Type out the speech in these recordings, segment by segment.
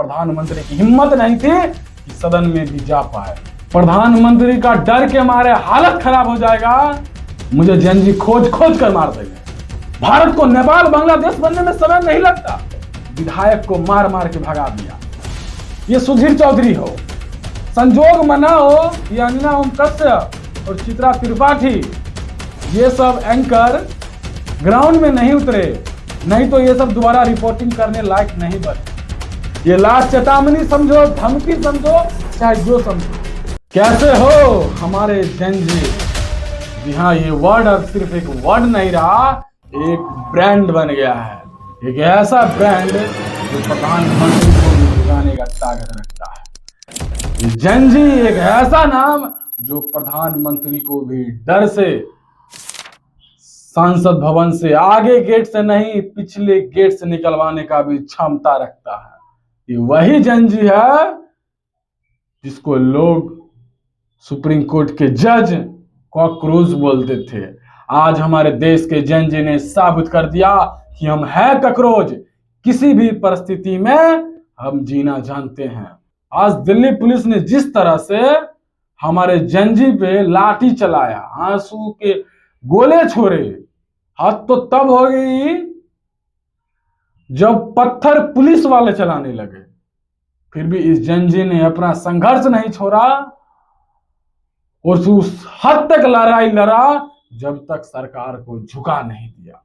प्रधानमंत्री की हिम्मत नहीं थी कि सदन में भी जा पाए। प्रधानमंत्री का डर के मारे हालत खराब हो जाएगा, मुझे जेनजी खोज खोज कर मार देंगे। भारत को नेपाल बांग्लादेश बनने में समय नहीं लगता, विधायक को मार मार के भगा दिया। ये सुधीर चौधरी हो, संजोग मना हो या अन्ना ओम कश्यप और चित्रा त्रिपाठी, ये सब एंकर ग्राउंड में नहीं उतरे, नहीं तो ये सब दोबारा रिपोर्टिंग करने लायक नहीं बने। ये लास्ट चेतावनी समझो, धमकी समझो, चाहे जो समझो। कैसे हो हमारे जेनजी? जी हाँ, ये वर्ड अब सिर्फ एक वर्ड नहीं रहा, एक ब्रांड बन गया है। एक ऐसा ब्रांड जो प्रधानमंत्री को भी झुकाने का ताकत रखता है। जेनजी एक ऐसा नाम जो प्रधानमंत्री को भी डर से संसद भवन से आगे गेट से नहीं, पिछले गेट से निकलवाने का भी क्षमता रखता है। ये वही जेनजी है जिसको लोग सुप्रीम कोर्ट के जज कॉकरोच बोलते थे। आज हमारे देश के जेनजी ने साबित कर दिया कि हम हैं कॉकरोच, किसी भी परिस्थिति में हम जीना जानते हैं। आज दिल्ली पुलिस ने जिस तरह से हमारे जेनजी पे लाठी चलाया, आंसू के गोले छोड़े, हद तो तब हो गई जब पत्थर पुलिस वाले चलाने लगे। फिर भी इस जेनजी ने अपना संघर्ष नहीं छोड़ा और उस हद तक लड़ाई लड़ा जब तक सरकार को झुका नहीं दिया।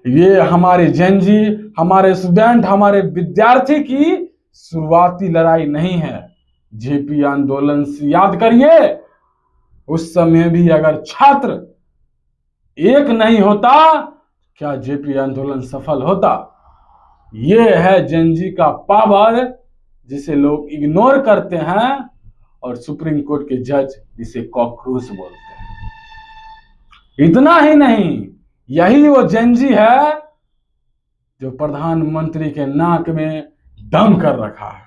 ये हमारे जेनजी, हमारे स्टूडेंट, हमारे विद्यार्थी की शुरुआती लड़ाई नहीं है। जेपी आंदोलन से याद करिए, उस समय भी अगर छात्र एक नहीं होता, क्या जेपी आंदोलन सफल होता? ये है जेनजी का पावर, जिसे लोग इग्नोर करते हैं और सुप्रीम कोर्ट के जज जिसे कॉकरोच बोलते हैं। इतना ही नहीं, यही वो जेनजी है जो प्रधानमंत्री के नाक में दम कर रखा है।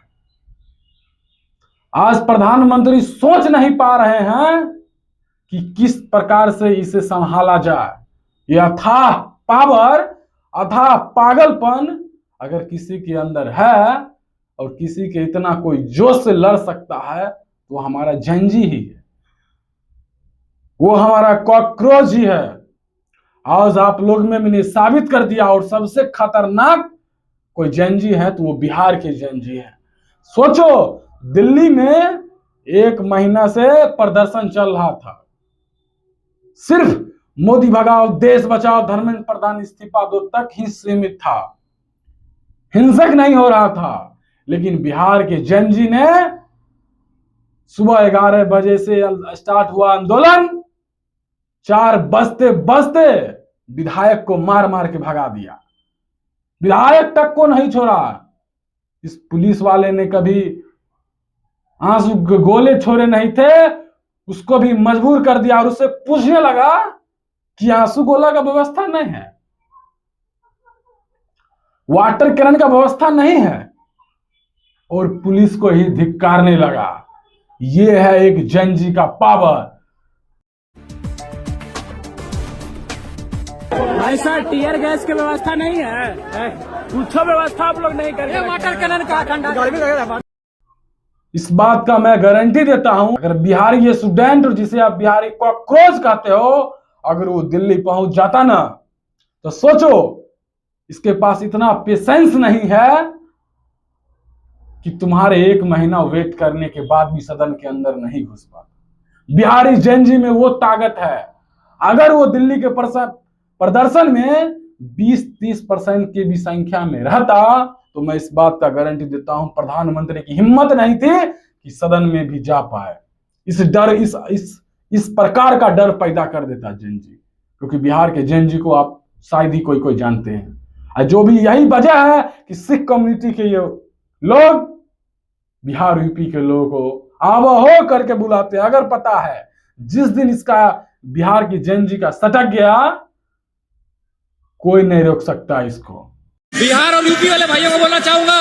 आज प्रधानमंत्री सोच नहीं पा रहे हैं कि किस प्रकार से इसे संभाला जाए। यह अथाह पावर, अथाह पागलपन अगर किसी के अंदर है और किसी के इतना कोई जोश से लड़ सकता है तो हमारा जेनजी ही है, वो हमारा कॉकरोच ही है। आज आप लोग में मैंने साबित कर दिया, और सबसे खतरनाक कोई जेनजी है तो वो बिहार के जेनजी है। सोचो, दिल्ली में 1 महीना से प्रदर्शन चल रहा था, सिर्फ मोदी भगाओ, देश बचाओ, धर्मेंद्र प्रधान इस्तीफा दो तक ही सीमित था, हिंसक नहीं हो रहा था। लेकिन बिहार के जेनजी ने सुबह 11 बजे से स्टार्ट हुआ आंदोलन, 4 बजते बजते विधायक को मार मार के भगा दिया। विधायक तक को नहीं छोड़ा। इस पुलिस वाले ने कभी आंसू के गोले छोड़े नहीं थे, उसको भी मजबूर कर दिया और उससे पूछने लगा कि आंसू गोला का व्यवस्था नहीं है, वाटर कैनन का व्यवस्था नहीं है, और पुलिस को ही धिक्कारने लगा। यह है एक जेनजी का पावर। ऐसा टीयर गैस की व्यवस्था नहीं है, कुछ व्यवस्था आप लोग नहीं करेंगे। वाटर कैनन का ठंडा, इस बात का मैं गारंटी देता हूं, अगर बिहारी स्टूडेंट और जिसे आप बिहारी कॉकरोच कहते हो, अगर वो दिल्ली पहुंच जाता ना, तो सोचो इसके पास इतना पेशेंस नहीं है कि तुम्हारे 1 महीना वेट करने के बाद भी सदन के अंदर नहीं घुस पाता। बिहारी जेनजी में वो ताकत है। अगर वो दिल्ली के प्रदर्शन में 20-30% की भी संख्या में रहता तो मैं इस बात का गारंटी देता हूं, प्रधानमंत्री की हिम्मत नहीं थी कि सदन में भी जा पाए। इस डर, इस प्रकार का डर पैदा कर देता जेनजी, क्योंकि बिहार के जेनजी को आप शायद ही कोई जानते हैं। और जो भी यही वजह है कि सिख कम्युनिटी के ये लोग बिहार यूपी के लोगों को आवा हो करके बुलाते हैं। अगर पता है जिस दिन इसका बिहार की जेनजी का सटक गया, कोई नहीं रोक सकता इसको। बिहार और यूपी वाले भाइयों को बोलना चाहूंगा,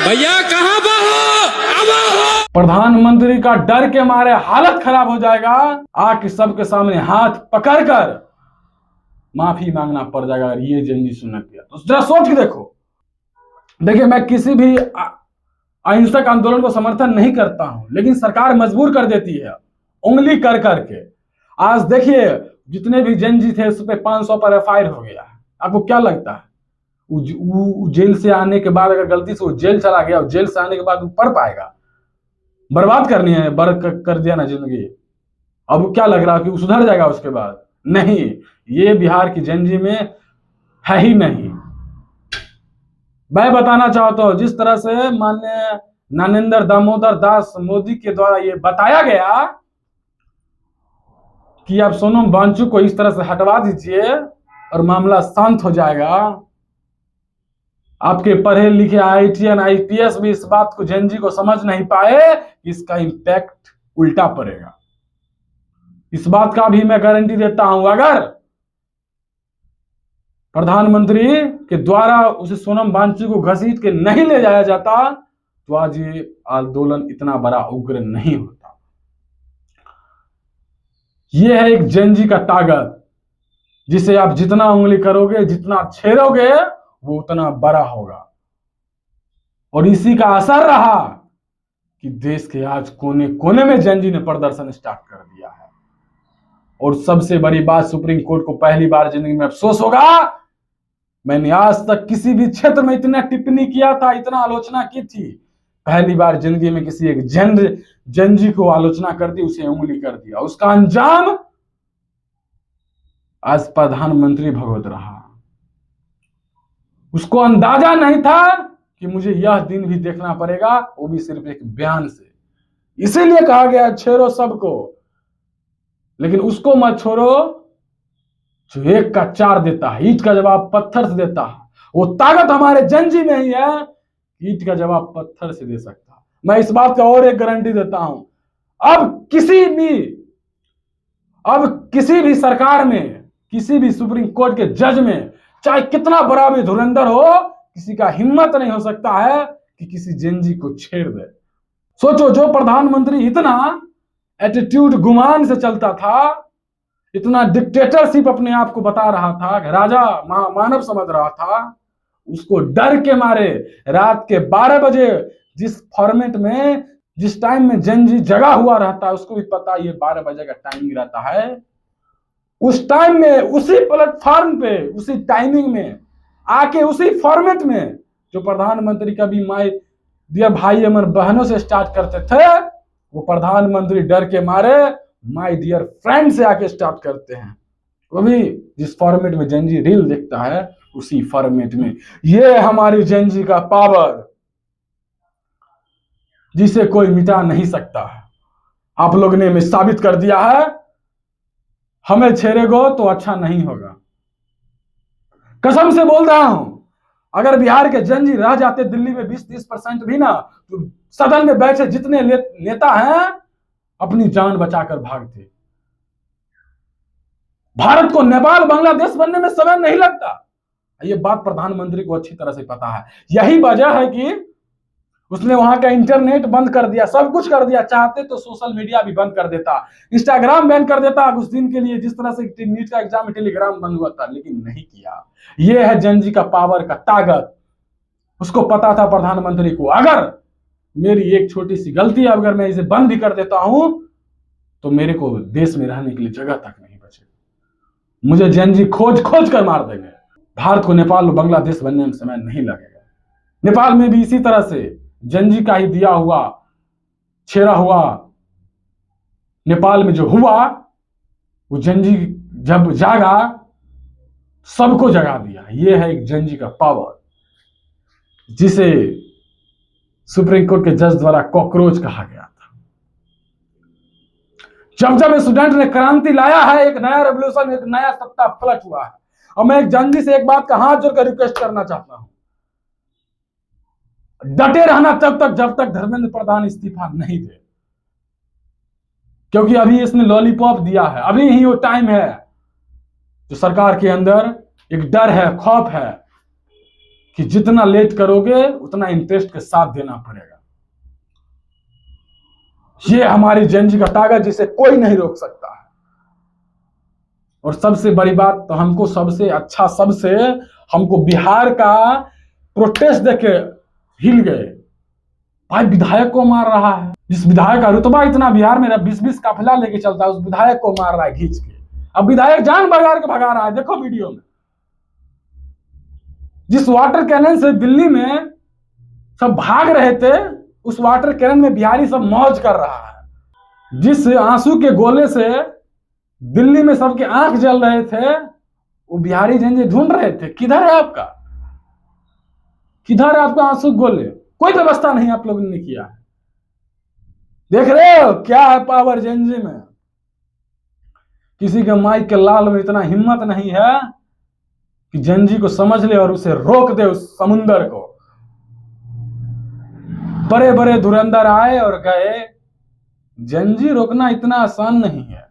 भैया कहां हो? प्रधानमंत्री का डर के मारे हालत खराब हो जाएगा, आके सबके सामने हाथ पकड़कर माफी मांगना पड़ जाएगा अगर ये जेनजी सुनने गया तो। जरा सोच के देखो, देखिए, मैं किसी भी अहिंसक आंदोलन को समर्थन नहीं करता हूं, लेकिन सरकार मजबूर कर देती है उंगली कर करके। आज देखिए, जितने भी जंजी थे उस पे 500 पर एफआईआर हो गया है। आपको क्या लगता है जेल से आने के बाद, अगर गलती से वो जेल चला गया और जेल से आने के बाद वो पढ़ पाएगा? बर्बाद करनी है, कर दिया ना जिंदगी। अब क्या लग रहा है कि वो सुधर जाएगा उसके बाद? नहीं, ये बिहार की जंजी में है ही नहीं। मैं बताना चाहता हूं, जिस तरह से माननीय ज्ञानेंद्र दामोदर दास मोदी के द्वारा ये बताया गया कि आप सोनम वांगचुक को इस तरह से हटवा दीजिए और मामला शांत हो जाएगा। आपके पढ़े लिखे आईटीएन आईपीएस भी इस बात को जंजी को समझ नहीं पाए कि इसका इंपैक्ट उल्टा पड़ेगा। इस बात का भी मैं गारंटी देता हूं, अगर प्रधानमंत्री के द्वारा उसे सोनम वांगचुक को घसीट के नहीं ले जाया जाता तो आज ये आंदोलन इतना बड़ा उग्र नहीं होता। ये है एक जंजी का ताकत, जिसे आप जितना उंगली करोगे, जितना छेड़ोगे, वो उतना बड़ा होगा। और इसी का असर रहा कि देश के आज कोने कोने में जंजी ने प्रदर्शन स्टार्ट कर दिया है। और सबसे बड़ी बात, सुप्रीम कोर्ट को पहली बार जिंदगी में अफसोस होगा, मैंने आज तक किसी भी क्षेत्र में इतना टिप्पणी किया था, इतना आलोचना की थी, पहली बार जिंदगी में किसी एक जंजी को आलोचना कर दी, उसे उंगली कर दिया। उसका अंजाम आज प्रधानमंत्री भुगत रहा। उसको अंदाजा नहीं था कि मुझे यह दिन भी देखना पड़ेगा, वो भी सिर्फ एक बयान से। इसीलिए कहा गया छेड़ो सबको, लेकिन उसको मत छोड़ो जो एक का चार देता है, ईंट का जवाब पत्थर से देता है। वो ताकत हमारे जंजी में ही है, ईंट का जवाब पत्थर से दे सकता है। मैं इस बात का और एक गारंटी देता हूं, अब किसी भी सरकार में, किसी भी सुप्रीम कोर्ट के जज में, चाहे कितना बड़ा भी धुरंधर हो, किसी का हिम्मत नहीं हो सकता है कि किसी जंजी को छेड़ दे। सोचो, जो प्रधानमंत्री इतना एटीट्यूड गुमान से चलता था, इतना डिक्टेटरशिप अपने आप को बता रहा था, राजा मानव समझ रहा था, उसको डर के मारे रात के 12 बजे जिस फॉर्मेट में, जिस टाइम में जंजी जगा हुआ रहता है, उसको भी पता ये 12 बजे का टाइमिंग रहता है। उस टाइम में, उसी प्लेटफॉर्म पे, उसी टाइमिंग में आके, उसी फॉर्मेट में जो प्रधानमंत्री कभी माय डियर भाई अमर बहनों से स्टार्ट करते थे, वो प्रधानमंत्री डर के मारे माय डियर फ्रेंड से आके स्टार्ट करते हैं। वो भी जिस फॉर्मेट में जंजी रील देखता है, उसी फॉर्मेट में। ये हमारी जंजी का पावर, जिसे कोई मिटा नहीं सकता है। आप लोगों ने हमें साबित कर दिया है, हमें छेड़ेगो तो अच्छा नहीं होगा। कसम से बोल रहा हूं, अगर बिहार के जंजी रह जाते दिल्ली में 20-30% भी ना, तो सदन में बैठे जितने नेता हैं अपनी जान बचाकर भागते। भारत को नेपाल बांग्लादेश बनने में समय नहीं लगता। ये बात प्रधानमंत्री को अच्छी तरह से पता है। यही वजह है कि उसने वहां का इंटरनेट बंद कर दिया, सब कुछ कर दिया। चाहते तो सोशल मीडिया भी बंद कर देता, इंस्टाग्राम बैन कर देता कुछ दिन के लिए, जिस तरह से नीट का एग्जाम में टेलीग्राम बंद हुआ था, लेकिन नहीं किया। यह है जंजी का पावर का ताकत। उसको पता था प्रधानमंत्री को, अगर मेरी एक छोटी सी गलती है, अगर मैं इसे बंद भी कर देता हूं तो मेरे को देश में रहने के लिए जगह तक नहीं बचेगी। मुझे जंजी खोज खोज कर मार देंगे। भारत को नेपाल और बांग्लादेश बनने में समय नहीं लगेगा। नेपाल में भी इसी तरह से जंजी का ही दिया हुआ, छेड़ा हुआ नेपाल में जो हुआ, वो जंजी जब जागा सबको जगा दिया। ये है एक जंजी का पावर, जिसे सुप्रीम कोर्ट के जज द्वारा कॉकरोच कहा गया था। जब जब स्टूडेंट ने क्रांति लाया है, एक नया रेवोल्यूशन, एक नया सत्ता पलट हुआ है। और मैं एक जंजी से एक बात का हाथ जोड़कर रिक्वेस्ट करना चाहता हूं, डटे रहना तब तक जब तक धर्मेंद्र प्रधान इस्तीफा नहीं दे, क्योंकि अभी इसने लॉलीपॉप दिया है। अभी ही वो टाइम है जो सरकार के अंदर एक डर है, खौफ है कि जितना लेट करोगे उतना इंटरेस्ट के साथ देना पड़ेगा। ये हमारी जंजी का ताकत, जिसे कोई नहीं रोक सकता है। और सबसे बड़ी बात तो हमको सबसे अच्छा, हमको बिहार का प्रोटेस्ट देख के हिल गए। भाई विधायक को मार रहा है, जिस विधायक का रुतबा इतना बिहार में 20-20 काफिला लेके चलता है, उस विधायक को मार रहा है खींच के। अब विधायक जान बगाड़ के भगा रहा है, देखो वीडियो में। जिस वाटर कैनन से दिल्ली में सब भाग रहे थे, उस वाटर कैनन में बिहारी सब मौज कर रहा है। जिस आंसू के गोले से दिल्ली में सबके आंख जल रहे थे, वो बिहारी झंझे ढूंढ रहे थे। किधर है आपका, किधर है आपका आंसू गोले? कोई व्यवस्था नहीं आप लोगों ने किया है। देख रहे हो क्या है पावर जेनजी में? किसी के माइक के लाल में इतना हिम्मत नहीं है कि जेनजी को समझ ले और उसे रोक दे, उस समुंदर को। बड़े बड़े धुरंधर आए और गए, जेनजी रोकना इतना आसान नहीं है।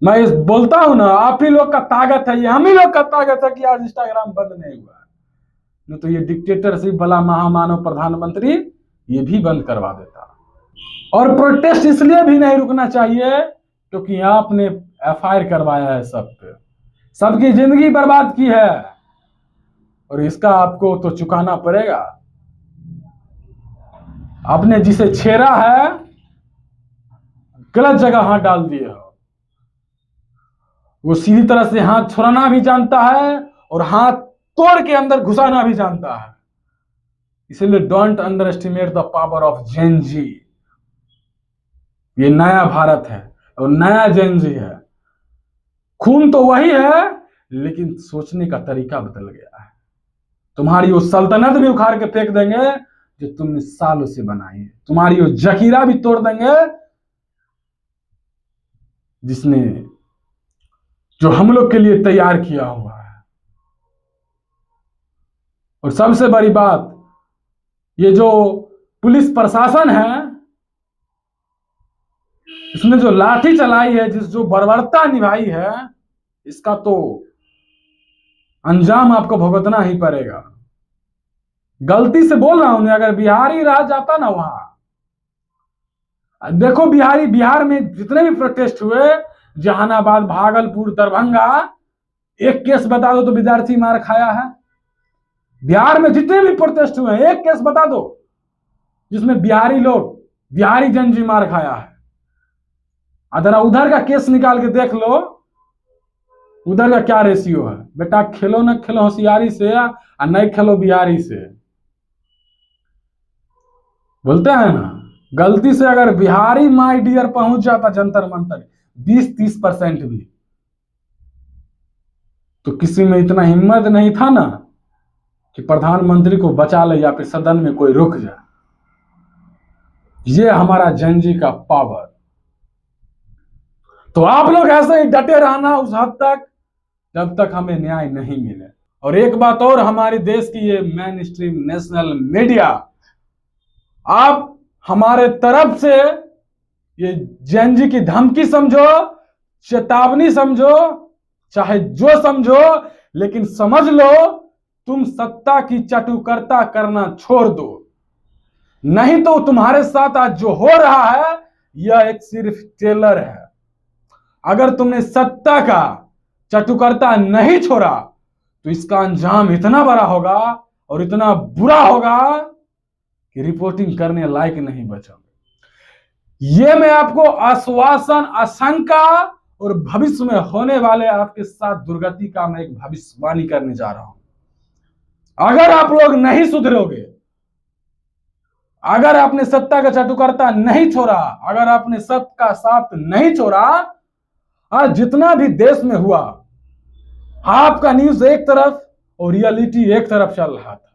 मैं बोलता हूं ना, आप ही लोग का ताकत है, ये हम ही लोग का ताकत है कि आज इंस्टाग्राम बंद नहीं हुआ। नहीं तो ये डिक्टेटरशिप भला महामानव प्रधानमंत्री ये भी बंद करवा देता। और प्रोटेस्ट इसलिए भी नहीं रुकना चाहिए क्योंकि आपने एफआईआर करवाया है सब पे, सबकी जिंदगी बर्बाद की है, और इसका आपको तो चुकाना पड़ेगा। आपने जिसे छेड़ा है, गलत जगह हाथ डाल दिए हो। वो सीधी तरह से हाथ छोड़ना भी जानता है और हाथ तोड़ के अंदर घुसाना भी जानता है। इसलिए don't under estimate the power of Gen Z. ये नया भारत है और नया जेनजी है। खून तो वही है, लेकिन सोचने का तरीका बदल गया है। तुम्हारी वो सल्तनत भी उखाड़ के फेंक देंगे जो तुमने सालों से बनाई है। तुम्हारी वो जखीरा भी तोड़ देंगे जिसने, जो हम लोग के लिए तैयार किया हुआ है। और सबसे बड़ी बात, ये जो पुलिस प्रशासन है, इसने जो लाठी चलाई है, जो बर्बरता निभाई है, इसका तो अंजाम आपको भुगतना ही पड़ेगा। गलती से बोल रहा हूं, अगर बिहारी रह जाता ना वहां, देखो बिहार में जितने भी प्रोटेस्ट हुए, जहानाबाद, भागलपुर, दरभंगा, एक केस बता दो तो विद्यार्थी मार खाया है। बिहार में जितने भी प्रोटेस्ट हुए हैं, एक केस बता दो जिसमें बिहारी जेनजी मार खाया है। अगर उधर का केस निकाल के देख लो, उधर का क्या रेशियो है। बेटा खेलो ना खेलो होशियारी से, और नहीं खेलो बिहारी से। बोलते हैं ना, गलती से अगर बिहारी माय डियर पहुंच जाता जंतर मंतर 20-30% भी, तो किसी में इतना हिम्मत नहीं था ना कि प्रधानमंत्री को बचा ले या फिर सदन में कोई रुक जाए। ये हमारा जेनजी का पावर। तो आप लोग ऐसे ही डटे रहना उस हद तक जब तक हमें न्याय नहीं मिले। और एक बात और, हमारे देश की ये मेन स्ट्रीम नेशनल मीडिया, आप हमारे तरफ से ये जेनजी की धमकी समझो, चेतावनी समझो, चाहे जो समझो, लेकिन समझ लो तुम सत्ता की चाटुकरता करना छोड़ दो। नहीं तो तुम्हारे साथ आज जो हो रहा है, यह एक सिर्फ ट्रेलर है। अगर तुमने सत्ता का चाटुकरता नहीं छोड़ा तो इसका अंजाम इतना बड़ा होगा और इतना बुरा होगा कि रिपोर्टिंग करने लायक नहीं बचोगे। ये मैं आपको आश्वासन, आशंका और भविष्य में होने वाले आपके साथ दुर्गति का मैं एक भविष्यवाणी करने जा रहा हूं। अगर आप लोग नहीं सुधरोगे, अगर आपने सत्ता का चाटुकरता नहीं छोड़ा, अगर आपने सत्य का साथ नहीं छोड़ा, आज जितना भी देश में हुआ, आपका न्यूज एक तरफ और रियलिटी एक तरफ चल रहा था।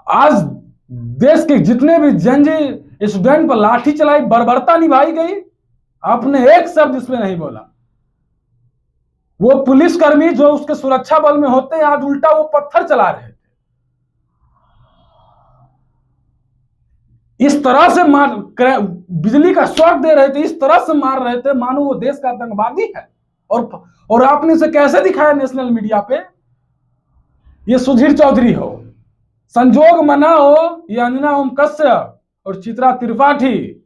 आज देश के जितने भी जेनजी स्टूडेंट पर लाठी चलाई, बर्बरता निभाई गई, आपने एक शब्द इसमें नहीं बोला। वो पुलिसकर्मी जो उसके सुरक्षा बल में होते हैं, आज उल्टा वो पत्थर चला रहे थे। इस तरह से बिजली का शॉक दे रहे थे, इस तरह से मार रहे थे मानो वो देश का आतंकवादी है। और आपने इसे कैसे दिखाया नेशनल मीडिया पे? ये सुधीर चौधरी हो, संजोग मना हो, ये अंजना ओम कश्यप और चित्रा त्रिपाठी,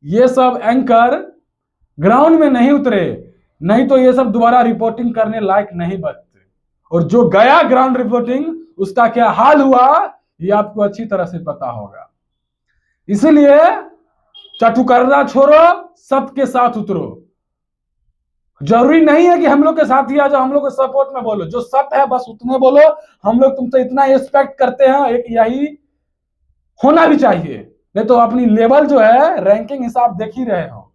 ये सब एंकर ग्राउंड में नहीं उतरे, नहीं तो ये सब दोबारा रिपोर्टिंग करने लायक नहीं बचते। और जो गया ग्राउंड रिपोर्टिंग, उसका क्या हाल हुआ ये आपको अच्छी तरह से पता होगा। इसलिए चटुकर्रा छोड़ो, सत्य के साथ उतरो। जरूरी नहीं है कि हम लोग के साथ ही आ जाओ, हम लोग के सपोर्ट में बोलो, जो सत्य है बस उतने बोलो। हम लोग तुमसे इतना एक्सपेक्ट करते हैं, एक यही होना भी चाहिए। नहीं तो अपनी लेवल जो है रैंकिंग हिसाब देख ही रहे हो,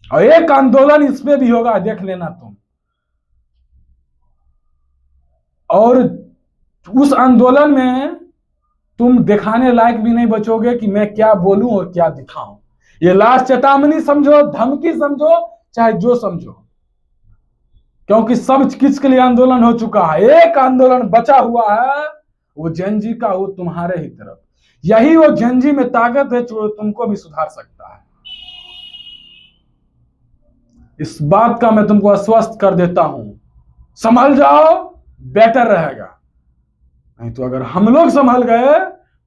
और एक आंदोलन इसमें भी होगा, देख लेना तुम। और उस आंदोलन में तुम दिखाने लायक भी नहीं बचोगे कि मैं क्या बोलूं और क्या दिखाऊं। ये लास्ट चेतावनी समझो, धमकी समझो, चाहे जो समझो, क्योंकि सब किसके लिए आंदोलन हो चुका है। एक आंदोलन बचा हुआ है, वो जेनजी का, वो तुम्हारे ही तरफ। यही वो जेनजी में ताकत है जो तुमको भी सुधार सकता है। इस बात का मैं तुमको आश्वस्त कर देता हूं, संभल जाओ, बेटर रहेगा। नहीं तो अगर हम लोग संभल गए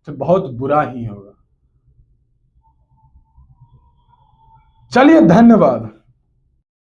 तो बहुत बुरा ही होगा। चलिए, धन्यवाद।